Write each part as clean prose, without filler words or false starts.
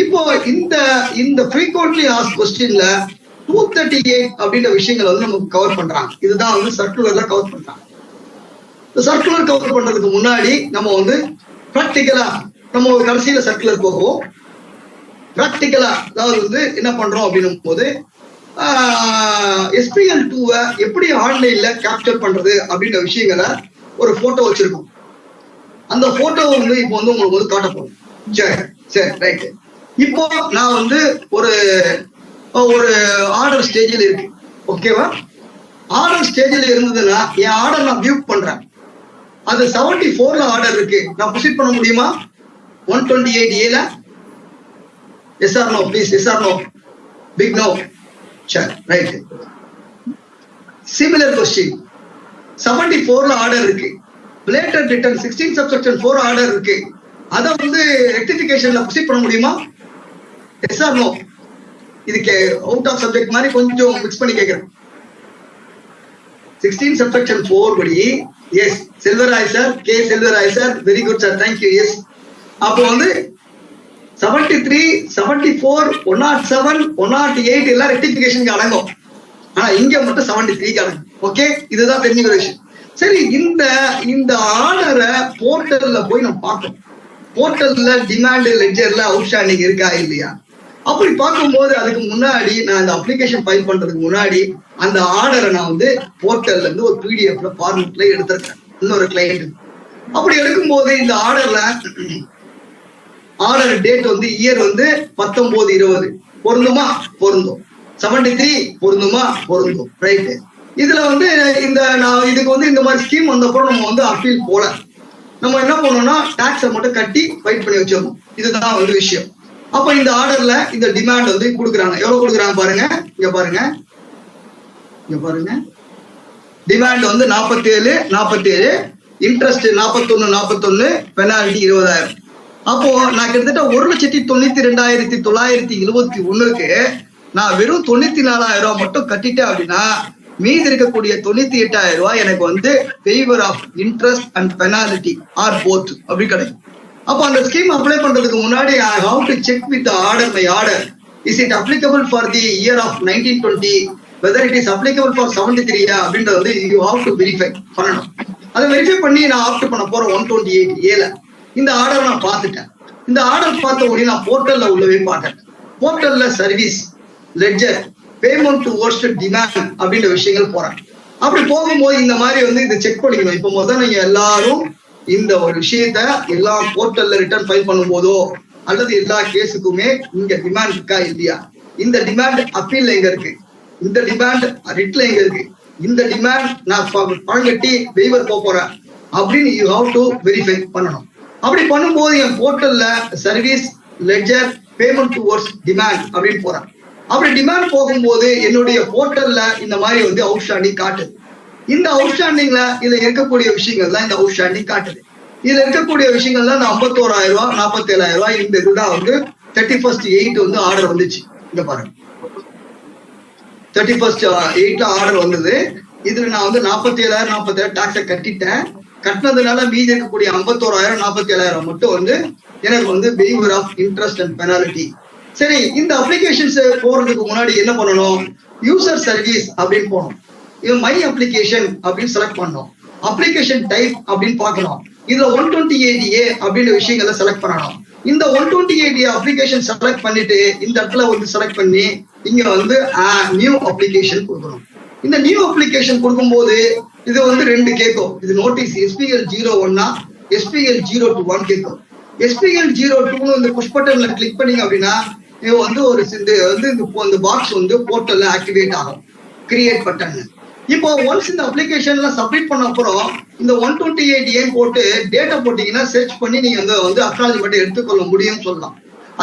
இப்போ இந்த frequently asked questionல 238 அப்படின்ற விஷயங்களை வந்து நமக்கு கவர் பண்றாங்க. இதுதான் வந்து சர்க்குலர்ல கவர் பண்றாங்க. சர்க்குலர் கவர் பண்றதுக்கு முன்னாடி நம்ம வந்து பிராக்டிக்கலா நம்ம கடைசியில சர்க்குலர் போவோம். பிராக்டிக்கலா அதாவது வந்து என்ன பண்றோம் அப்படின்னும் போது SPL2 எப்படி ஆன்லைன்ல கேப்சர் பண்றது அப்படின்ற விஷயங்களை ஒரு போட்டோ வச்சிருக்கோம். அந்த போட்டோ வந்து இப்போ வந்து உங்களுக்கு வந்து காட்ட போறோம். சரி ரைட். இப்போ நான் வந்து ஒரு ஆர்டர் ஸ்டேஜில் இருக்கு. ஓகேவா? ஆர்டர் ஸ்டேஜில் இருந்ததுன்னா என் ஆர்டர் நான் வியூ பண்றேன். அது 74ல ஆர்டர் இருக்கு. நான் ப்ரொசீட் பண்ண முடியுமா? 128A yes or no please. Yes or no? Big no. சரி ரைட். சிமிலர் கொஸ்டின் 74ல ஆர்டர் இருக்கு. ரிலேட்டட் ரிட்டர்ன் 16 சப்செக்ஷன் 4 ஆர்டர் இருக்கு. அதை வந்து ரெக்டிஃபிகேஷன்ல ப்ரொசீட் பண்ண முடியுமா? Yes or no? இதுக்கு அவுட் ஆஃப் சப்ஜெக்ட் மாதிரி கொஞ்சம் மிக்ஸ் பண்ணி கேட்கிறேன். 16 சப்செக்ஷன் 4 படி yes. Selvaraj sir, K Selvaraj sir, very good sir, thank you. Yes. அப்போ வந்து 73, 74, 107, 108 எல்லாம் ரெக்டிஃபிகேஷனுக்கு அடங்கும். ஆனா இங்க மட்டும் 73க்கு அடங்கும். ஓகே, இதுதான் தெரிஞ்சுக்கிற விஷயம். சரி, இந்த ஆர்டரை போர்ட்டல்ல போய் நம்ம பார்க்கணும். போர்ட்டல்ல டிமாண்ட் லெட்ஜர்ல அவுட்ஸ்டாண்டிங் இருக்கா இல்லையா? அப்படி பார்க்கும்போது அதுக்கு முன்னாடி நான் இந்த அப்ளிகேஷன் ஃபைல் பண்றதுக்கு முன்னாடி அந்த ஆர்டரை நான் வந்து போர்ட்டல்ல இருந்து ஒரு பிடிஎஃப்ல ஃபார்மேட்ல எடுத்திருக்கேன் இன்னொரு கிளையண்ட். அப்படி எடுக்கும்போது இந்த ஆர்டர் டேட் வந்து இயர் வந்து 19/20 பொருந்துமா? பொருந்தும். 73 பொருந்துமா? பொருந்தும். ரைட்டு. இதுல வந்து நான் இதுக்கு வந்து இந்த மாதிரி ஸ்கீம் வந்தப்போ நம்ம வந்து அப்பீல் போல நம்ம என்ன பண்ணோம்னா டாக்ஸை மட்டும் கட்டி ஃபைட் பண்ணி வச்சிடணும். இதுதான் வந்து விஷயம். அப்ப இந்த ஆர்டர்ல இந்த டிமாண்ட் வந்து கொடுக்குறாங்க. எவ்வளவு கொடுக்குறாங்க பாருங்க. இங்க பாருங்க. டிமாண்ட் வந்து 47, இன்ட்ரெஸ்ட் 41, பெனால்டி 20,000. அப்போ நான் கிட்டத்தட்ட 1,92,971க்கு நான் வெறும் 94,000 மட்டும் கட்டிட்டேன் அப்படின்னா மீதி இருக்கக்கூடிய 98,000 எனக்கு வந்து favour of interest and penalty or both அப்படி கிடைக்கும். அப்போ அந்த ஸ்கீம் அப்ளை பண்றதுக்கு முன்னாடி I have to check with order my order is it applicable for the year of 1920 whether it is applicable for 73 அப்படின்றது வந்து யூ ஹவ் டு வெரிஃபை பண்ணணும். அதை வெரிஃபை பண்ணி நான் ஆப்ட் பண்ண போறேன் 128A. இந்த ஆர்டர் நான் பார்த்துட்டேன். இந்த ஆர்டர் பார்த்த உடனே நான் போர்ட்டல்ல உள்ளவே பார்த்தேன். போர்ட்டல்ல service, ledger, payment towards demand அப்படின்ற விஷயங்கள் போறேன். அப்படி போகும்போது இந்த மாதிரி வந்து இதை செக் பண்ணிக்கணும். இப்போ முதல்ல நீங்க எல்லாரும் இந்த ஒரு விஷயத்த எல்லா போர்ட்டல்ல ரிட்டர்ன் ஃபைல் பண்ணும் போதோ அல்லது எல்லா கேஸுக்குமே இங்க டிமாண்ட் இருக்கா இல்லையா, இந்த டிமாண்ட் அப்பீல் எங்க இருக்கு, இந்த டிமாண்ட் ரிட்ல எங்க இருக்கு, இந்த டிமாண்ட் நான் பணம் கட்டி வெய்வர் போறேன் அப்படின்னு யூ ஹவ் டு வெரிஃபை பண்ணணும். அப்படி பண்ணும்போது என் போர்ட்டல்ல service, ledger, payment towards demand அப்படின்னு போறேன். அப்படி டிமாண்ட் போகும்போது என்னுடைய போர்ட்டல்ல இந்த மாதிரி வந்து அவுட்ஸ்டாண்டிங் காட்டுது. இந்த அவுட்ஸ்டாண்டிங்ல இதுல இருக்கக்கூடிய விஷயங்கள் தான் இந்த அவுட்ஸ்டாண்டிங் காட்டுது. இதுல இருக்கக்கூடிய விஷயங்கள் தான் இந்த 51,000, 47,000 இந்த இதுதான் வந்து 31/8 வந்து ஆர்டர் வந்துச்சு. இந்த பாருங்க 31/8 ஆர்டர் வந்தது. இதுல நான் வந்து 47,000 டாக்ஸை கட்டிட்டேன். கட்டினதுனால மீதி இருக்கக்கூடிய 51,000, 47,000 மட்டும் வந்து எனக்கு வந்து waiver of interest and penalty. சரி, இந்த அப்ளிகேஷன்ஸ் போறதுக்கு முன்னாடி என்ன பண்ணணும்? யூசர் சர்வீஸ் அப்படின்னு போகணும். இது மை அப்ளிகேஷன் அப்படின்னு செலக்ட் பண்ணணும். அப்ளிகேஷன் டைப் அப்படின்னு பார்க்கணும். இதுல 128A அப்படின்ற விஷயங்களை செலக்ட் பண்ணணும். இந்த 128A அப்ளிகேஷன் செலக்ட் பண்ணிட்டு இந்த இடத்துல வந்து செலக்ட் பண்ணி இங்க வந்து நியூ அப்ளிகேஷன் கொடுக்கணும். இந்த நியூ அப்ளிகேஷன் கொடுக்கும்போது இது வந்து 2 கேட்கும். இது நோட்டீஸ் SPL01 SPL02 கேட்கும். SPL02 இந்த புஷ் பட்டன்ல கிளிக் பண்ணீங்க அப்படின்னா இது வந்து இந்த பாக்ஸ் வந்து போர்ட்டல்ல ஆக்டிவேட் ஆகும், கிரியேட் பட்டன். இப்போ ஒன்ஸ் இந்த அப்ளிகேஷன்ல சப்மிட் பண்ண அப்புறம் இந்த 128A போட்டு டேட்டா போட்டீங்கன்னா சர்ச் பண்ணி நீங்க வந்து அக்னாலஜ்மெண்ட் எடுத்துக்கொள்ள முடியும்னு சொல்லலாம்.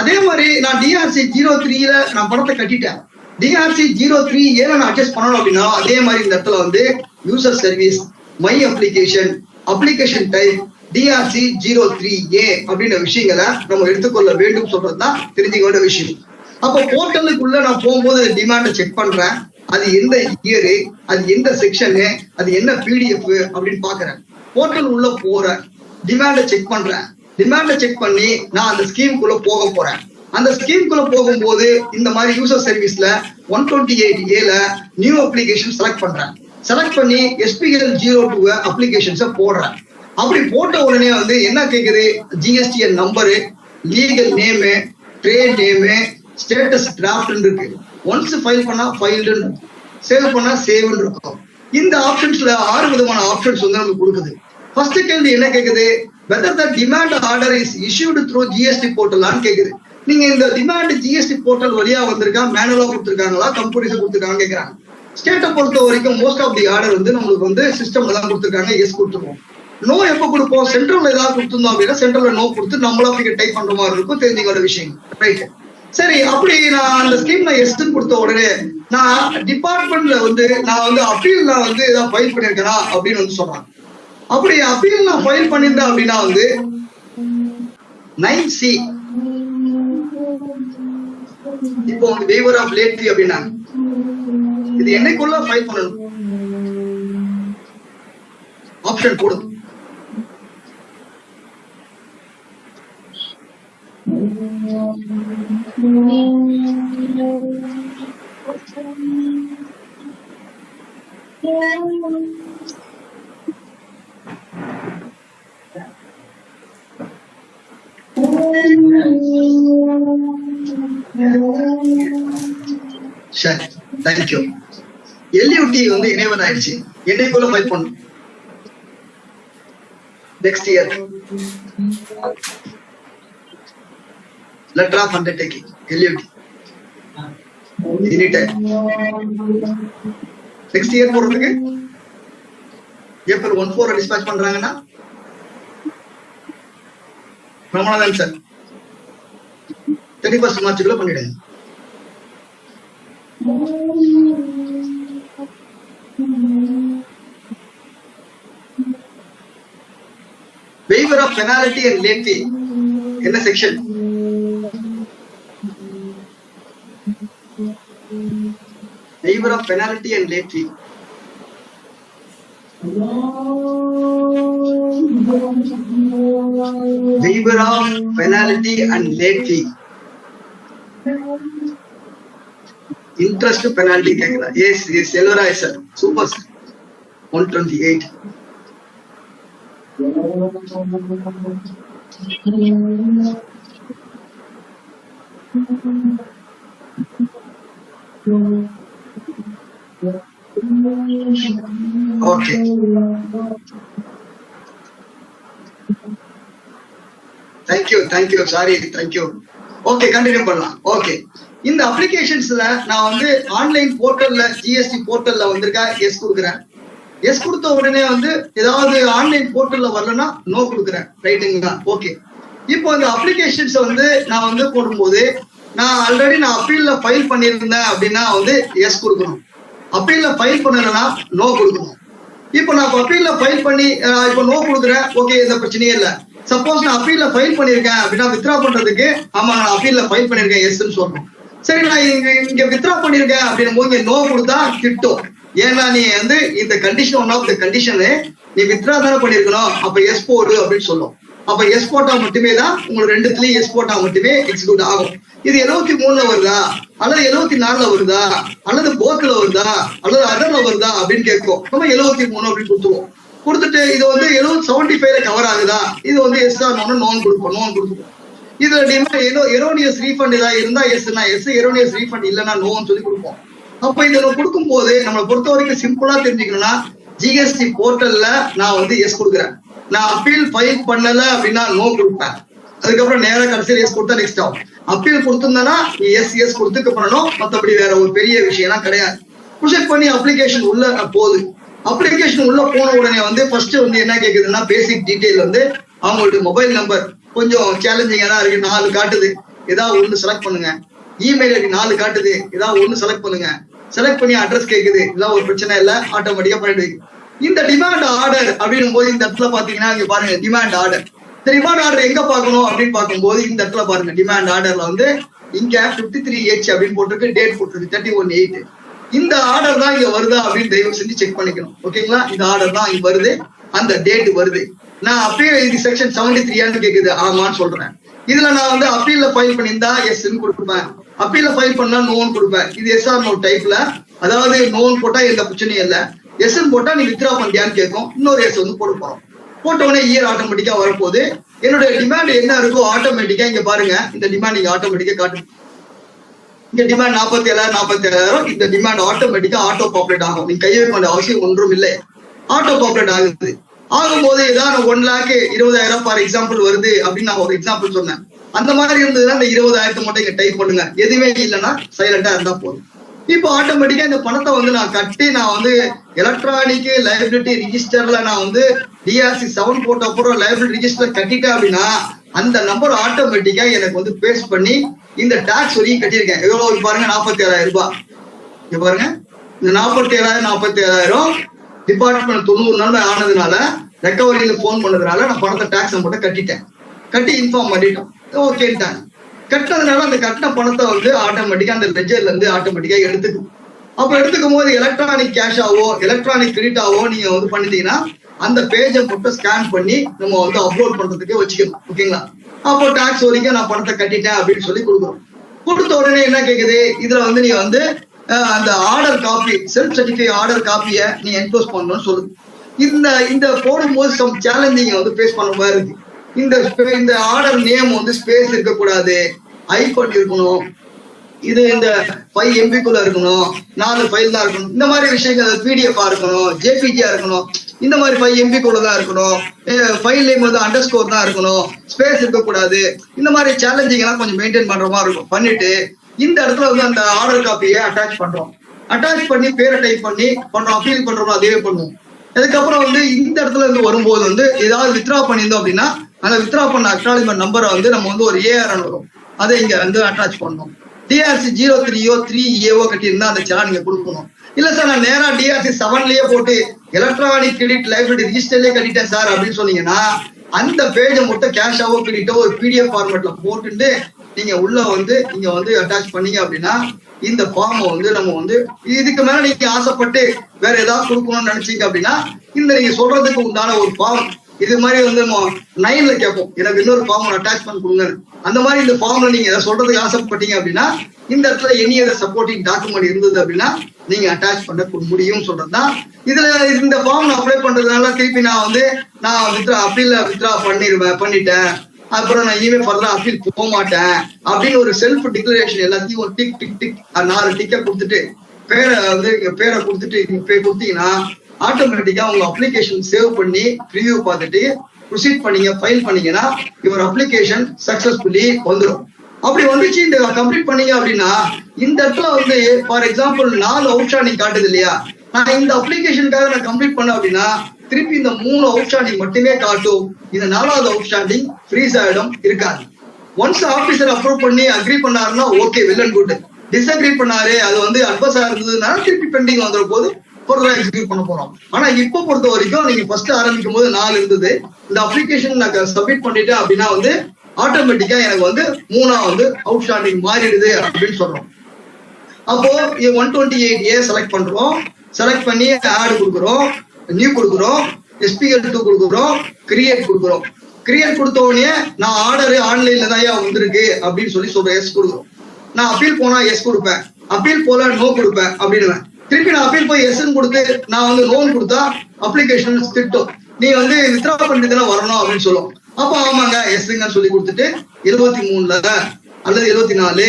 அதே மாதிரி நான் DRC03ல நான் பணத்தை கட்டிட்டேன். DRC03A நான் அட்ஜஸ்ட் பண்ணணும் அப்படின்னா அதே மாதிரி இந்த இடத்துல வந்து user service, my application, application type, DRC03A அப்படின்ற விஷயங்களை நம்ம எடுத்துக்கொள்ள வேண்டும் சொல்றதுதான் தெரிஞ்சுக்க வேண்டிய விஷயம். அப்போ போர்ட்டலுக்குள்ள நான் போகும்போது டிமாண்டை செக் பண்றேன். அது எந்த இயரு, அது எந்த செக்ஷனு, அது என்ன PDF அப்படின்னு பாக்குறேன். போர்ட்டல் உள்ள போறேன், டிமாண்டை செக் பண்றேன். டிமாண்டை செக் பண்ணி நான் அந்த ஸ்கீமுக்குள்ள போக போறேன். அந்த ஸ்கீம்குள்ள போகும்போது இந்த மாதிரி யூசர் சர்வீஸ்ல 128A நியூ அப்ளிகேஷன் செலக்ட் பண்றேன். செலக்ட் பண்ணி SPL 02 அப்ளிகேஷன்ஸை போடுறேன். அப்படி போட்ட உடனே வந்து என்ன கேக்குது, GSTN number, legal name, trade name, status draft இருக்கு. ஒன்ஸ் ஃபைல் பண்ணா ஃபைல்டு, சேவ் பண்ணா சேவ்னு இருக்கும். இந்த ஆப்ஷன்ஸ்ல 6 விதமான ஆப்ஷன்ஸ் வந்து நமக்கு கொடுக்குது. ஃபர்ஸ்ட் கேள்வி என்ன கேக்குது, whether the demand order is issued through GST போர்ட்டலான்னு கேக்குது. நீங்க இந்த டிமாண்ட் GST போர்ட்டல் வழியா வந்திருக்கா, மேனுவலா கொடுத்துருக்காங்களா, கம்ப்யூட்டர்ஸ் கொடுத்துருக்காங்க கேக்குறாங்க. ஸ்டேட்டை பொறுத்த வரைக்கும் மோஸ்ட் ஆஃப் தி ஆர்டர் வந்து நம்மளுக்கு வந்து சிஸ்டம்ல தான் கொடுத்துருக்காங்க, எஸ் கொடுத்துருவோம். நோ எப்போ கொடுப்போம், சென்ட்ரல்ல ஏதாவது கொடுத்துருந்தோம் அப்படின்னா சென்ட்ரல்ல நோ கொடுத்து நம்மளா டைப் பண்ற மாதிரி இருக்கும், தெரிஞ்சுக்கிற விஷயம். ரைட், சரி. அப்படி நான் அந்த ஸ்கீம் நான் எஸ் கொடுத்த உடனே நான் டிபார்ட்மெண்ட்ல வந்து நான் வந்து அப்பீல் நான் வந்து ஏதாவது ஃபைல் பண்ணிருக்கேனா அப்படின்னு வந்து சொல்றாங்க. அப்படி அப்பீல் நான் ஃபைல் பண்ணிருந்தேன் அப்படின்னா வந்து 9C இப்போ வந்து வேவர் ஆஃப் லேட் ஃபீ அப்படின்னா இது என்னைக்குள்ள ஃபைல் பண்ணணும், ஆப்ஷன் போடுது. சரி, தேங்க்யூ. LUT வந்து எனேபிள் ஆயிடுச்சு. என்னைக்குள்ள ஃபைல் பண்ணணும், next year. Letter of undertaking LUT any time. Next year போறதுக்கு ஏப்ரல் 14 டிஸ்பேச் பண்றாங்கன்னா ரமணாதான் சார் 31 மார்ச்சுக்குள்ள பண்ணிடுங்க. waiver of penalty and late fee என்ன section? waiver of penalty and late fee. waiver of penalty and late fee. interest penalty கேக்குதா? yes yes Selvaraj sir, super sir. 128. Okay, thank you sorry, thank you. Okay, continue பண்ணலாம். Okay, இந்த அப்ளிகேஷன்ஸ்ல நான் வந்து online போர்ட்டல்ல GST போர்ட்டல்ல வந்திருக்கா, S கொடுக்குறேன். S கொடுத்த உடனே வந்து ஏதாவது ஆன்லைன் போர்ட்டல்ல வரலன்னா நோ கொடுக்குறேன். ரைட்டுங்களா? ஓகே, இப்போ இந்த அப்ளிகேஷன்ஸ் வந்து நான் வந்து போடும்போது நான் ஆல்ரெடி நான் அப்பீல்ல ஃபைல் பண்ணியிருந்தேன் அப்படின்னா வந்து எஸ் கொடுக்கணும். அப்பீல்ல ஃபைல் பண்ணலன்னா நோ கொடுக்கணும். இப்போ நான் அப்பீல்ல ஃபைல் பண்ணி இப்போ நோ கொடுக்குறேன். ஓகே, எந்த பிரச்சனையே இல்லை. சப்போஸ் நான் அப்பீல்ல ஃபைல் பண்ணிருக்கேன் அப்படின்னா வித்ரா பண்றதுக்கு ஆமா நான் அப்பீல்ல ஃபைல் பண்ணிருக்கேன் எஸ்ன்னு சொல்லணும். சரி, நான் இங்க வித்ரா பண்ணிருக்கேன் அப்படின்னும் போது நோ கொடுத்தா திட்டும். ஏன்னா நீ வந்து இந்த condition one of the condition நீ வித்ரா தானே பண்ணிருக்கணும், அப்ப எஸ் போடு அப்படின்னு சொல்லும். அப்ப எஸ் போட்டா மட்டுமே தான் உங்களுக்கு ரெண்டுத்துலயும் எஸ் போட்டா மட்டுமே எக்ஸிக்யூட் ஆகும். இது 73ல வருதா அல்லது 74ல வருதா அல்லது போத்ல வருதா அல்லது அதர்ல வருதா அப்படின்னு கேட்கும். நம்ம 73 அப்படின்னு கொடுத்துருவோம். கொடுத்துட்டு இது வந்து 75ல கவர் ஆகுதா, இது வந்து எஸ் ஆர் நோன் கொடுப்போம். இதுல எரோனியஸ் ரீஃபண்ட் ஏதாவது இருந்தா எஸ்னா எஸ், எரோனியஸ் ரீஃபண்ட் இல்லைன்னா நோன்னு சொல்லி கொடுப்போம். அப்ப இதுல கொடுக்கும் போது நம்மளை பொறுத்த வரைக்கும் சிம்பிளா தெரிஞ்சுக்கணும்னா GST போர்ட்டல்ல நான் வந்து எஸ் கொடுக்குறேன். நான் அப்பீல் ஃபைல் பண்ணல அப்படின்னா நோ கொடுப்பேன். அதுக்கப்புறம் நேரம் கடைசியில் எஸ் கொடுத்தா நெக்ஸ்ட் ஆகும். அப்பீல் கொடுத்திருந்தா எஸ் கொடுத்துக்க பண்ணணும். மற்றபடி வேற ஒரு பெரிய விஷயம்லாம் கிடையாது. புஷ் பண்ணி அப்ளிகேஷன் உள்ள போகுது. அப்ளிகேஷன் உள்ள போன உடனே வந்து ஃபர்ஸ்ட் வந்து என்ன கேக்குதுன்னா பேசிக் டீடைல் வந்து அவங்களுடைய மொபைல் நம்பர் கொஞ்சம் சேலஞ்சிங்கா தான் இருக்கு. 4 காட்டுது, ஏதாவது ஒண்ணு செலக்ட் பண்ணுங்க. இமெயில் ஐடி 4 காட்டுது, ஏதாவது ஒண்ணு செலக்ட் பண்ணுங்க. செலக்ட் பண்ணி அட்ரஸ் கேக்குது, இதெல்லாம் ஒரு பிரச்சனை இல்லை, ஆட்டோமேட்டிக்கா பண்ணிட்டு. இந்த டிமாண்ட் ஆர்டர் அப்படின்னும் போது இந்த இடத்துல பாத்தீங்கன்னா இங்க பாருங்க டிமாண்ட் ஆர்டர். இந்த டிமாண்ட் ஆர்டர் எங்க பாக்கணும் அப்படின்னு பார்க்கும்போது இந்த இடத்துல பாருங்க டிமாண்ட் ஆர்டர்ல வந்து இங்க 53H அப்படின்னு போட்டிருக்கு, டேட் போட்டிருக்கு 31/8. இந்த ஆர்டர் தான் இங்க வருதா அப்படின்னு தயவு செஞ்சு செக் பண்ணிக்கணும். ஓகேங்களா? இந்த ஆர்டர் தான் இங்க வருது, அந்த டேட் வருது. நான் அப்பயே இது செக்ஷன் 73 கேக்குது, ஆமான்னு சொல்றேன். இதுல நான் வந்து அப்பீல்ல ஃபைல் பண்ணியிருந்தா எஸ்ன்னு கொடுப்பேன், அப்பீல்ல ஃபைல் பண்ணா நோன் கொடுப்பேன். இது எஸ்ஆர் நோ டைப்ல, அதாவது நோன் போட்டா எந்த பிரச்சனையும் இல்லை, எஸ்ன்னு போட்டா நீ வித்ரா பண்ணியான்னு கேட்கும், இன்னொரு எஸ் வந்து போட போறோம். போட்ட உடனே இயர் ஆட்டோமேட்டிக்கா வரப்போகுது. என்னுடைய டிமாண்ட் என்ன இருக்கோ ஆட்டோமேட்டிக்கா இங்க பாருங்க, இந்த டிமாண்ட் இங்க ஆட்டோமேட்டிக்கா காட்டும். இங்க டிமாண்ட் 47,000 இந்த டிமாண்ட் ஆட்டோமேட்டிக்கா ஆட்டோ பாப்புலேட் ஆகும். நீங்க கையை வைக்க வேண்டிய அவசியம் ஒன்றும் இல்லை, ஆட்டோ பாப்புலேட் ஆகுது. ஆகும்போது ஏதாவது 1,20,000 ஃபார் எக்ஸாம்பிள் வருது அப்படின்னு நான் ஒரு எக்ஸாம்பிள் சொன்னேன். அந்த மாதிரி இருந்ததுன்னா இந்த 20,000 மட்டும் இங்க டைப் பண்ணுங்க, எதுவுமே இல்லைன்னா சைலண்டா இருந்தா போதும். இப்போ ஆட்டோமேட்டிக்கா இந்த பணத்தை வந்து நான் கட்டி நான் வந்து எலக்ட்ரானிக் லைபிலிட்டி ரிஜிஸ்டர்ல நான் வந்து DRC 7 போட்ட அப்புறம் லைபிலிட்டி ரிஜிஸ்டர் கட்டிட்டேன் அப்படின்னா அந்த நம்பர் ஆட்டோமேட்டிக்கா எனக்கு வந்து பேஸ் பண்ணி இந்த டாக்ஸ் வரையும் கட்டியிருக்கேன். எவ்வளவு பாருங்க, 47,000 ரூபாய். இங்க பாருங்க, இந்த 47,000 டிபார்ட்மெண்ட் 90 நாள் ஆனதுனால ரெக்கவரியில போன் பண்ணதுனால நான் பணத்தை டாக்ஸ் மட்டும் கட்டிட்டேன், கட்டி இன்ஃபார்ம் பண்ணிட்டோம், ஓகேன்ட்டாங்க. கட்டினதுனால அந்த கட்டின பணத்தை வந்து ஆட்டோமேட்டிக்கா அந்த லெஜர்ல இருந்து ஆட்டோமேட்டிக்கா எடுத்துக்கும். அப்ப எடுத்துக்கும் போது எலக்ட்ரானிக் கேஷாவோ எலக்ட்ரானிக் கிரெடிட்டாவோ நீங்க வந்து பண்ணிட்டீங்கன்னா அந்த பேஜை மட்டும் ஸ்கேன் பண்ணி நம்ம வந்து அப்லோட் பண்றதுக்கு வச்சுக்கணும், ஓகேங்களா? அப்போ டாக்ஸ் வரைக்கும் நான் பணத்தை கட்டிட்டேன் அப்படின்னு சொல்லி கொடுக்குறோம். கொடுத்த உடனே என்ன கேக்குது, இதுல வந்து நீ வந்து அந்த order copy, self certify order காப்பியை நீ என்க்ளோஸ் பண்ணணும்னு சொல்லுது. இந்த போடும்போது சம் சேலஞ்சிங் வந்து ஃபேஸ் பண்ண மாதிரி இருக்கு. இந்த ஆர்டர் நேம் வந்து ஸ்பேஸ் இருக்கக்கூடாது, ஐபட் இருக்கணும், இது இந்த 5 MB இருக்கணும், 4 ஃபைல் தான் இருக்கணும், இந்த மாதிரி விஷயங்கள் PDF இருக்கணும், JPG இருக்கணும், இந்த மாதிரி 5 MB தான் இருக்கணும், ஃபைல் நேம் வந்து அண்டர்ஸ்கோர் தான் இருக்கணும், ஸ்பேஸ் இருக்கக்கூடாது. இந்த மாதிரி சேலஞ்சிங் எல்லாம் கொஞ்சம் மெயின்டைன் பண்ற மாதிரி இருக்கும். பண்ணிட்டு இந்த இடத்துல வந்து அந்த ஆர்டர் காப்பியை அட்டாச் பண்றோம், அட்டாச் பண்ணி பேரை டைப் பண்ணி பண்றோம், அப்பீல் பண்றோம், அதே பண்ணுவோம். அதுக்கப்புறம் வந்து இந்த இடத்துல இருந்து வரும்போது வந்து ஏதாவது வித்ரா பண்ணியிருந்தோம் அப்படின்னா அந்த வித்ரா பண்ண அக்னாலஜ்மெண்ட் நம்பரை வந்து நம்ம வந்து ஒரு ARN வரும், அதை இங்க வந்து அட்டாச் பண்ணணும். DRC 03 3A கட்டியிருந்தா அந்த சேனல் நீங்க கொடுக்கணும். இல்ல சார் நான் நேரா DRC 7லயே போட்டு எலக்ட்ரானிக் கிரெடிட் லைபிலிட்டி ரிஜிஸ்டர்லயே கட்டிட்டேன் சார் அப்படின்னு சொன்னீங்கன்னா அந்த பேஜை மட்டும் கேஷாவோ கிரெடிட்டோ ஒரு PDF ஃபார்மேட்ல போட்டுட்டு நீங்க உள்ள வந்து நீங்க வந்து அட்டாச் பண்ணீங்க அப்படின்னா இந்த ஃபார்மை வந்து நம்ம வந்து இதுக்கு மேல நீங்க ஆசைப்பட்டு வேற ஏதாவது கொடுக்கணும்னு நினைச்சீங்க அப்படின்னா இந்த நீங்க சொல்றதுக்கு உண்டான ஒரு ஃபார்ம் இது மாதிரி வந்து 9ல கேட்போம், எனக்கு இன்னொரு ஃபார்ம் அட்டாச்மெண்ட் கொடுங்க. அந்த மாதிரி இந்த ஃபார்ம்ல நீங்க சொல்றதுக்கு ஆசைப்பட்டீங்க அப்படின்னா இந்த இடத்துல எனி அதர் சப்போர்ட்டிங் டாக்குமெண்ட் இருந்தது அப்படின்னா நீங்க அட்டாச் பண்ண முடியும் சொல்றதுதான். இதுல இந்த ஃபார்ம் அப்ளை பண்றதுனால திருப்பி நான் வந்து அப்பீல்ல வித்ரா பண்ணிட்டேன், அப்புறம் நான் இனிமே ஃபர்தரா அப்பீல் போக மாட்டேன் அப்படின்னு ஒரு செல்ஃப் டிக்ளரேஷன் எல்லாத்தையும் ஒரு டிக் டிக் டிக் 4 டிக்கை கொடுத்துட்டு பேரை கொடுத்தீங்கன்னா ஆட்டோமேட்டிக்கா உங்க அப்ளிகேஷன் சேவ் பண்ணி ரிவ்யூ பார்த்துட்டு ப்ரொசீட் பண்ணீங்க, ஃபைல் பண்ணீங்கன்னா யுவர் அப்ளிகேஷன் சக்சஸ்ஃபுல்லி வந்துடும். அப்படி வந்துச்சு இந்த கம்ப்ளீட் பண்ணீங்க அப்படின்னா இந்த இடத்துல வந்து ஃபார் எக்ஸாம்பிள் 4 அவுட்ஸ்டாண்டிங் காட்டுது இல்லையா, நான் இந்த அப்ளிகேஷனுக்காக நான் கம்ப்ளீட் பண்ண அப்படின்னா திருப்பி இந்த 3 அவுட்ஸ்டாண்டிங் மட்டுமே காட்டும், இந்த 4வது அவுட்ஸ்டாண்டிங் ஃப்ரீஸ் ஆயிடும், இருக்காது. ஒன்ஸ் ஆபீசர் அப்ரூவ் பண்ணி அக்ரி பண்ணாருன்னா okay, well and good. Disagree பண்ணாரு, அது வந்து அட்வர்ஸா இருந்ததுனால திருப்பி பெண்டிங் வந்துற போது ஃபர்தரா எக்ஸிக்யூட் பண்ண போறோம். ஆனா இப்போ பொறுத்த வரைக்கும் நீங்க ஃபர்ஸ்ட் ஆரம்பிக்கும் போது 4 இருந்தது, இந்த அப்ளிகேஷன் நான் சப்மிட் பண்ணிட்டேன் அப்படின்னா வந்து ஆட்டோமேட்டிக்கா எனக்கு வந்து 3ஆ வந்து அவுட்ஸ்டாண்டிங் மாறிடுது அப்படின்னு சொல்றோம். அப்போ 128A செலக்ட் பண்றோம், செலக்ட் பண்ணி ஆட் கொடுக்குறோம், நியூ கொடுக்குறோம், SPL2 கொடுக்குறோம், கிரியேட் கொடுக்குறோம். கிரியேட் கொடுத்த உடனே நான் ஆர்டர் ஆன்லைன்ல தான் வந்திருக்கு அப்படின்னு சொல்றேன், எஸ் கொடுக்குறோம். நான் அப்பீல் போனா எஸ் கொடுப்பேன், அப்பீல் போல நோ கொடுப்பேன் அப்படின்னு. திருப்பி நான் அப்பீல் போய் எஸ்ன்னு கொடுத்து நான் வந்து லோன் கொடுத்தா அப்ளிகேஷன் திட்டம் நீ வந்து வித்ரா பண்ணிட்டு வரணும் அப்படின்னு சொல்லுவோம். அப்போ ஆமாங்க எஸ்ங்கன்னு சொல்லி கொடுத்துட்டு 23ல அல்லது 74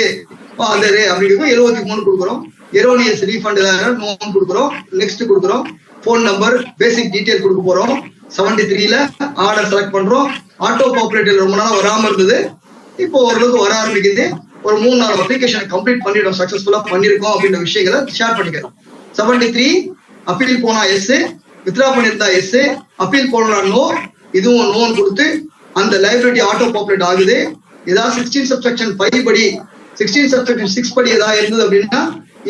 அப்படிங்கிறப்ப 73 கொடுக்குறோம், எரோனியஸ் ரீஃபண்ட் லோன் கொடுக்குறோம், நெக்ஸ்ட் கொடுக்குறோம், போன் நம்பர் பேசிக் டீடைல் கொடுக்க போறோம். 73ல ஆர்டர் செலக்ட் பண்றோம். ஆட்டோ பாப்புலேட்டர் ரொம்ப நாள் வராம இருந்தது, இப்போ ஓரளவுக்கு வர ஆரம்பிக்குது. ஒரு 3-4 அப்ளிகேஷன் கம்ப்ளீட் பண்ணிட்டோம், சக்சஸ்ஃபுல்லா பண்ணிருக்கோம் அப்படின்ற விஷயங்களை ஷேர் பண்ணிக்கிறோம். 73 அப்பீல் போனா எஸ், வித்ரா பண்ணிருந்தா எஸ், அப்பீல் போனா நோ, இதுவும் நோன் கொடுத்து அந்த லைபிலிட்டி ஆட்டோ பாப்புலேட் ஆகுது. ஏதாவது 16 சப்செக்ஷன் 5 படி 16 சப்செக்ஷன் 6 படி ஏதாவது இருந்தது அப்படின்னா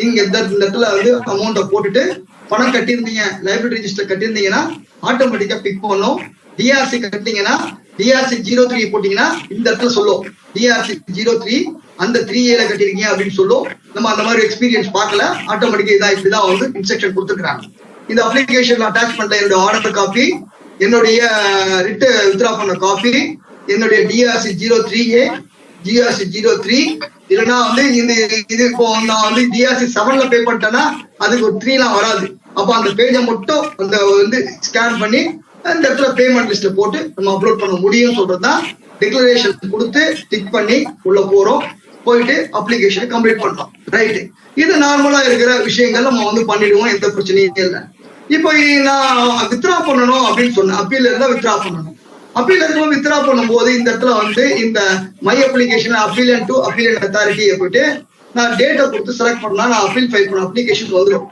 இங்க இந்த இடத்துல வந்து அமௌண்ட்டை போட்டுட்டு பணம் கட்டியிருந்தீங்க, லைபிலிட்டி ரிஜிஸ்டர் கட்டியிருந்தீங்கன்னா ஆட்டோமேட்டிக்கா பிக் பண்ணும். DRC கட்டினீங்கன்னா DRC 03 போட்டீங்கன்னா இந்த இடத்துல சொல்லும் DRC 03 அந்த 3A கட்டிருக்கீங்க அப்படின்னு சொல்லும். நம்ம அந்த மாதிரி எக்ஸ்பீரியன்ஸ் பார்க்கல, ஆட்டோமேட்டிக்கா இதா இப்படிதான் வந்து இன்ஸ்ட்ரக்ஷன் கொடுத்துருக்காங்க. இந்த அப்ளிகேஷன்ல அட்டாச் பண்ண என்னோட ஆர்டர் காப்பி, என்னுடைய ரிட்டு வித்ரா பண்ண காப்பி, என்னுடைய டிஆர்சி 03A டிஆர்சி 03 இல்லைன்னா வந்து இது இப்போ நான் வந்து டிஆர்சி 7ல பே பண்ணிட்டேன்னா அதுக்கு ஒரு 3 வராது. அப்ப அந்த பேஜை மட்டும் அந்த வந்து ஸ்கேன் பண்ணி அந்த இடத்துல பேமெண்ட் லிஸ்ட்ல போட்டு நம்ம அப்லோட் பண்ண முடியும் சொல்றதுதான். டிக்ளரேஷன் கொடுத்து டிக் பண்ணி உள்ள போறோம், போயிட்டு அப்ளிகேஷனை கம்ப்ளீட் பண்றோம். ரைட்டு, இது நார்மலா இருக்கிற விஷயங்கள் நம்ம வந்து பண்ணிடுவோம், எந்த பிரச்சனையும் இல்லை. இப்போ நான் வித்ரா பண்ணணும் அப்படின்னு சொன்னேன், அப்பீல் இருந்தா வித்ரா பண்ணணும். அப்பீல் இருக்கும் வித்ரா பண்ணும்போது இந்த இடத்துல வந்து இந்த மை அப்ளிகேஷன் அப்பீலன் டு அப்பீலன் அத்தாரிட்டியை போயிட்டு நான் டேட்டை கொடுத்து செலக்ட் பண்ணா நான் அப்பீல் ஃபைல் பண்ண அப்ளிகேஷன் வந்துடும்.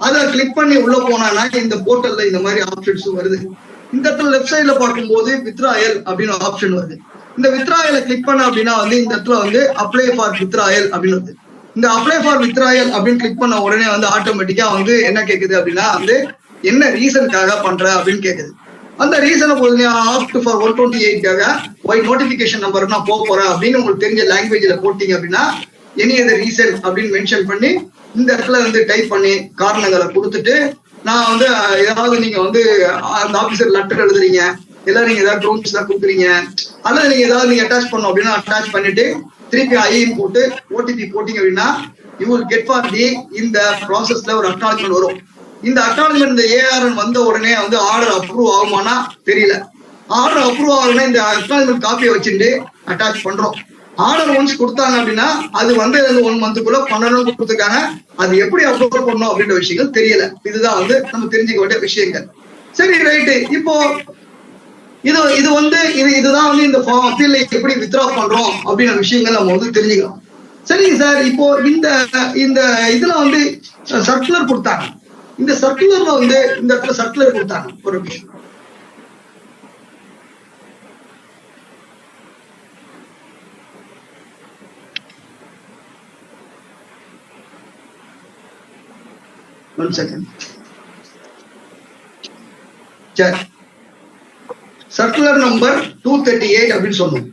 அதை கிளிக் பண்ணி உள்ள போனா இந்த போர்ட்டல்ல இந்த மாதிரி ஆப்ஷன்ஸ் வருது. இந்த இடத்துல லெஃப்ட் சைட்ல பார்க்கும்போது வித்ராயல் அப்படின்னு ஆப்ஷன் வருது. இந்த வித்ராயலை கிளிக் பண்ண அப்படின்னா வந்து இந்த இடத்துல வந்து அப்ளை ஃபார் வித்ராயல் அப்படின்னு வருது. இந்த அப்ளை ஃபார் வித்ராயல் அப்படின்னு கிளிக் பண்ண உடனே வந்து ஆட்டோமேட்டிக்கா வந்து என்ன கேக்குது அப்படின்னா வந்து என்ன ரீசனுக்காக பண்ற அப்படின்னு கேக்குது. அந்த ரீசனை போது ஆப்ட் ஃபார் 128க்காக ஒய் நோட்டிபிகேஷன் நம்பர் நான் போறேன் அப்படின்னு உங்களுக்கு தெரிஞ்ச லாங்குவேஜ்ல போட்டீங்க அப்படின்னா எனி அதர் ரீசன் அப்படின்னு மென்ஷன் பண்ணி இந்த இடத்துல வந்து டைப் பண்ணி காரணங்களை கொடுத்துட்டு நான் வந்து ஏதாவது நீங்க வந்து அந்த ஆபீசர் லெட்டர் எழுதுறீங்க, எல்லாம் நீங்க ஏதாவது ட்ரோன்ஸ் தான் கொடுக்குறீங்க, அல்லது நீங்க ஏதாவது நீங்க அட்டாச் பண்ணணும் அப்படின்னா அட்டாச் பண்ணிட்டு திருப்பி ஐஎன் போட்டு ஓடிபி போட்டீங்க அப்படின்னா you will get for the இந்த ப்ராசஸ்ல ஒரு அக்னாலஜ்மெண்ட் வரும். இந்த அக்னாலஜ்மெண்ட் இந்த ஏஆர்என் வந்த உடனே வந்து ஆர்டர் அப்ரூவ் ஆகுமானா தெரியல. ஆர்டர் அப்ரூவ் ஆகுனா இந்த அக்னாலஜ்மெண்ட் காப்பியை வச்சுட்டு அட்டாச் பண்றோம். ஆர்டர் ஒன்ஸ் கொடுத்தாங்க அப்படின்னா அது வந்து 1 மந்த்துக்குள்ள பண்ணணும் கொடுத்துருக்காங்க. அது எப்படி அப்லோட் பண்ணணும் அப்படின்ற விஷயங்கள் தெரியல. இதுதான் வந்து நம்ம தெரிஞ்சுக்க வேண்டிய விஷயங்கள். சரி, ரைட்டு. இப்போ இது வந்து இதுதான் வந்து இந்த அப்பீல்ல எப்படி வித்ரா பண்றோம் அப்படின்ற விஷயங்கள் நம்ம வந்து தெரிஞ்சுக்கலாம். சரிங்க சார், இப்போ இந்த இதுல வந்து சர்க்குலர் கொடுத்தாங்க. இந்த சர்க்குலர்ல வந்து இந்த இடத்துல சர்க்குலர் கொடுத்தாங்க. ஒரு விஷயம் சர்க்குலர் நம்பர் 238 அப்படின்னு சொன்னோம்.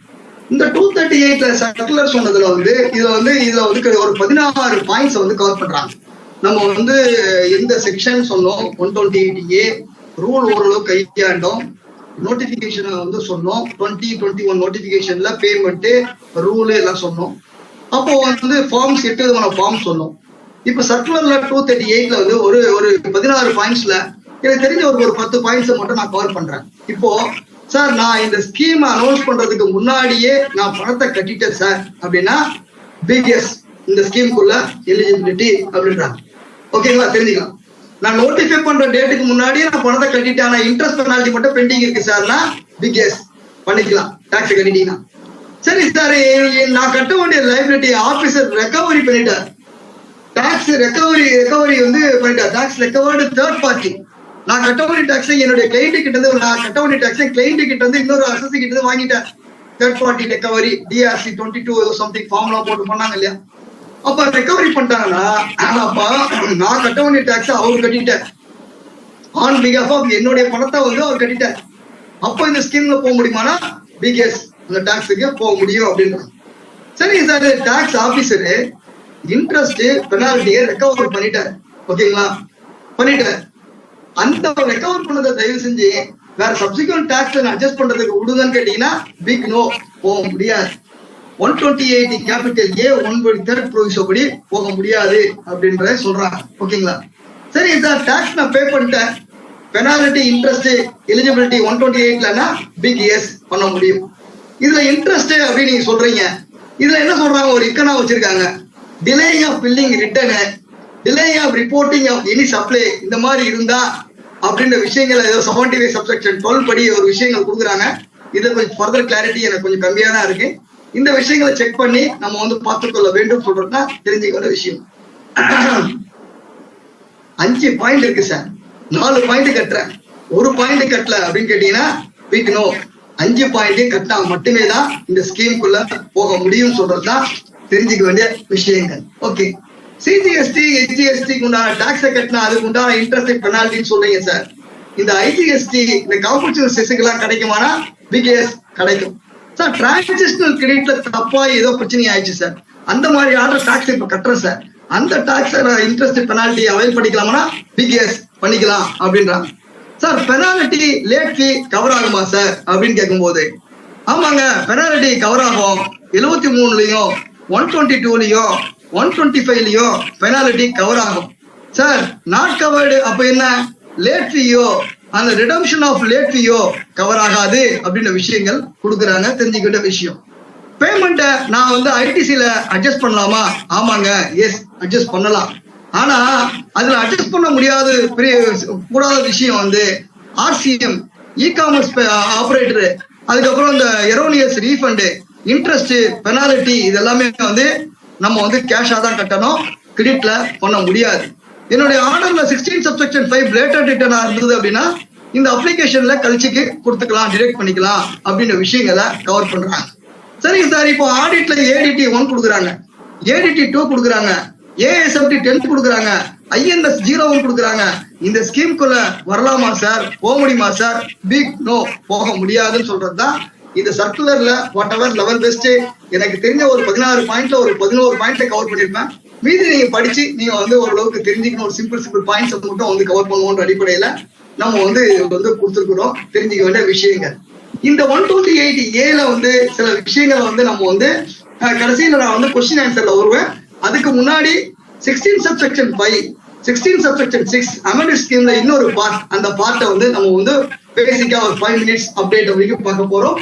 இந்த 238 சர்க்குலர் சொன்னதுல வந்து இதுல வந்து ஒரு 16 பாயிண்ட்ஸ் வந்து கவர் பண்றாங்க. நம்ம வந்து எந்த செக்ஷன் சொன்னோம், 128A ரூல் ஓரளவு கையாண்டோம். நோட்டிபிகேஷன் வந்து சொன்னோம், 2021 நோட்டிபிகேஷன்ல பேமெண்ட் ரூல் எல்லாம் சொன்னோம். அப்போ வந்து ஃபார்ம்ஸ் 8 விதமான ஃபார்ம் சொன்னோம். இப்ப சர்க்குலர்ல 238ல வந்து ஒரு 16 பாயிண்ட்ஸ்ல எனக்கு தெரிஞ்ச ஒரு 10 பாயிண்ட்ஸ் மட்டும் நான் கவர் பண்றேன். இப்போ சார் நான் இந்த ஸ்கீம் அனௌன்ஸ் பண்றதுக்கு முன்னாடியே நான் பணத்தை கட்டிட்டேன் சார் அப்படின்னா பிகேஎஸ் இந்த ஸ்கீமுக்குள்ள எலிஜிபிலிட்டி அப்படின்றாங்க. ஓகேங்களா, தெரிஞ்சுக்கலாம். நான் நோட்டிஃபை பண்ற டேட்டுக்கு முன்னாடியே நான் பணத்தை கட்டிட்டேன், ஆனா இன்ட்ரெஸ்ட் பெனால்ட்டி மட்டும் பெண்டிங் இருக்கு சார்னா பிகேஎஸ் பண்ணிக்கலாம், டாக்ஸ் கட்டிட்டீங்கன்னா. சரி சார், நான் கட்ட வேண்டிய லைபிலிட்டி ஆபீசர் ரெக்கவரி பண்ணிட்டார், டாக்ஸ் ரெக்கவரி வந்து பண்ணிட்டார், டாக்ஸ் ரெக்கவர்டு தேர்ட் பார்ட்டி. நான் கட்ட வேண்டிய டாக்ஸ் என்னுடைய கிளைண்ட் கிட்ட இருந்து, நான் கட்ட வேண்டிய டாக்ஸ் கிளைண்ட் கிட்ட இருந்து இன்னொரு அசசி கிட்ட இருந்து வாங்கிட்டேன். தேர்ட் பார்ட்டி ரெக்கவரி டிஆர்சி 22 ஏதோ சம்திங் ஃபார்ம்லாம் போட்டு பண்ணாங்க இல்லையா. அப்ப ரெக்கவரி பண்ணிட்டாங்கன்னா அப்ப நான் கட்ட வேண்டிய டாக்ஸ் அவர் கட்டிட்டார், ஆன் பிகாஃப் ஆஃப் என்னுடைய பணத்தை வந்து அவர் கட்டிட்டார். அப்போ இந்த ஸ்கீம்ல போக முடியுமானா பிகேஎஸ் அந்த டாக்ஸுக்கு போக முடியும் அப்படின்றாங்க. சரி சார், டாக்ஸ் ஆபீசரு இன்ட்ரெஸ்ட் பெனால்ட்டியை ரெக்கவர் பண்ணிட்டாரு, ஓகேங்களா, பண்ணிட்டாரு. அந்த ரெக்கவர் பண்ணதை தயவு செஞ்சு வேற சப்சிக்வெண்ட் டாக்ஸ் அட்ஜஸ்ட் பண்றதுக்கு விடுங்கன்னு கேட்டீங்கன்னா பிக் நோ, போக முடியாது. 128 கேபிட்டல் A 1/3 ப்ரொவிஷன் படி போக முடியாது அப்படின்றத சொல்றாங்க, ஓகேங்களா. சரி சார், டாக்ஸ் நான் பே பண்ணிட்டேன், பெனாலிட்டி இன்ட்ரெஸ்ட் எலிஜிபிலிட்டி 128லன்னா பிக் எஸ் பண்ண முடியும். இதுல இன்ட்ரெஸ்ட் அப்படின்னு நீங்க சொல்றீங்க, இதுல என்ன சொல்றாங்க, ஒரு இக்கனா வச்சிருக்காங்க, delaying of billing return, delaying of reporting of any supply இந்த மாதிரி இருந்தா அப்படின்ற விஷயங்கள் ஏதோ 75 சப்செக்ஷன் 12 படி ஒரு விஷயங்கள் கொடுக்குறாங்க. இது கொஞ்சம் ஃபர்தர் கிளாரிட்டி எனக்கு கொஞ்சம் கம்மியா தான் இருக்கு. இந்த விஷயங்களை செக் பண்ணி நம்ம வந்து பார்த்துக்கொள்ள வேண்டும் சொல்றதுனா தெரிஞ்சுக்கிற விஷயம். 5 பாயிண்ட் இருக்கு சார், 4 பாயிண்ட் கட்டுறேன், 1 பாயிண்ட் கட்டல அப்படின்னு கேட்டீங்கன்னா பிக் நோ. 5 பாயிண்ட் கட்டினா மட்டுமே தான் இந்த ஸ்கீமுக்குள்ள போக முடியும் சொல்றதுதான் தெரிஞ்சுக்க வேண்டிய விஷயங்கள். ஓகே, சிஜிஎஸ்டி ஹெச்ஜிஎஸ்டிக்கு உண்டான டாக்ஸை கட்டினா அதுக்கு உண்டான இன்ட்ரெஸ்ட் பெனால்ட்டின்னு சொல்றீங்க சார். இந்த ஐஜிஎஸ்டி இந்த காம்பல்சரி செஸ்ஸுக்கு எல்லாம் கிடைக்குமானா பிகேஎஸ் கிடைக்கும் சார். டிரான்சிஷனல் கிரெடிட்ல தப்பா ஏதோ பிரச்சனை ஆயிடுச்சு சார், அந்த மாதிரி ஆர்டர் டாக்ஸ் இப்ப கட்டுறேன் சார், அந்த டாக்ஸ் இன்ட்ரெஸ்ட் பெனால்ட்டி அவைல் பண்ணிக்கலாமா பிகேஎஸ் பண்ணிக்கலாம் அப்படின்றாங்க. சார் பெனால்ட்டி லேட் ஃபீ கவர் ஆகுமா சார் அப்படின்னு கேட்கும் போது ஆமாங்க, பெனாலிட்டி கவர் ஆகும். 73லயும் 122லயும் 125லயும் பெனாலிட்டி கவர் ஆகும். சார் நாட் கவர்டு அப்ப என்ன? லேட் ஃபீயோ அந்த ரிடம்ஷன் ஆஃப் லேட் ஃபீயோ கவர் ஆகாது அப்படின்ற விஷயங்கள் கொடுக்குறாங்க. தெரிஞ்சுக்கிட்ட விஷயம். பேமெண்ட்டை நான் வந்து ஐடிசில அட்ஜஸ்ட் பண்ணலாமா? ஆமாங்க, எஸ் அட்ஜஸ்ட் பண்ணலாம். ஆனா அதுல அட்ஜஸ்ட் பண்ண முடியாத கூடாத விஷயம் வந்து ஆர்சிஎம், இ காமர்ஸ் ஆபரேட்டர், அதுக்கப்புறம் இந்த எரோனியஸ் ரீஃபண்ட், இன்ட்ரெஸ்ட், பெனாலிட்டி இதெல்லாமே வந்து நம்ம வந்து கேஷா தான் கட்டணும், கிரெடிட்ல பண்ண முடியாது. என்னுடைய ஆர்டர்ல 16 சப்செக்ஷன் 5 லேட்டர் ரிட்டர்னா இருந்தது அப்படின்னா இந்த அப்ளிகேஷன்ல கழிச்சுக்கு கொடுத்துக்கலாம், டிரெக்ட் பண்ணிக்கலாம் அப்படின்ற விஷயங்களை கவர் பண்றாங்க. சரிங்க சார், இப்போ ஆடிட்ல ஏடிடி 1 கொடுக்குறாங்க, ஏடிடி 2 கொடுக்குறாங்க, ஏஎஸ்எம்டி 10 கொடுக்குறாங்க, ஐஎன்எஸ் 0 கொடுக்குறாங்க. இந்த ஸ்கீம்குள்ள வரலாமா சார்? போக முடியுமா சார்? பிக் நோ, போக முடியாதுன்னு சொல்றதுதான் இந்த சர்க்குலர்ல வாட் எவர் லெவல் பெஸ்ட். எனக்கு தெரிஞ்ச ஒரு 16 பாயிண்ட்ல ஒரு 11 பாயிண்ட்ல கவர் பண்ணிருப்பேன். மீதி நீங்க படிச்சு நீங்க வந்து ஓரளவுக்கு தெரிஞ்சுக்கணும். ஒரு சிம்பிள் பாயிண்ட்ஸ் மட்டும் வந்து கவர் பண்ணுவோன்ற அடிப்படையில நம்ம வந்து கொடுத்துருக்கிறோம். தெரிஞ்சுக்க வேண்டிய விஷயங்கள் இந்த 128A வந்து சில விஷயங்களை வந்து நம்ம வந்து கடைசியில நான் வந்து கொஸ்டின் ஆன்சர்ல வருவேன். அதுக்கு முன்னாடி 16 சப்செக்ஷன் 5, 16 சப்செக்ஷன் 6 அமெண்டட் ஸ்கீம்ல இன்னொரு பார்ட், அந்த பார்ட்டை வந்து நம்ம வந்து பேசிக்கா ஒரு 5 மினிட்ஸ் அப்டேட் வரைக்கும் பார்க்க போறோம்.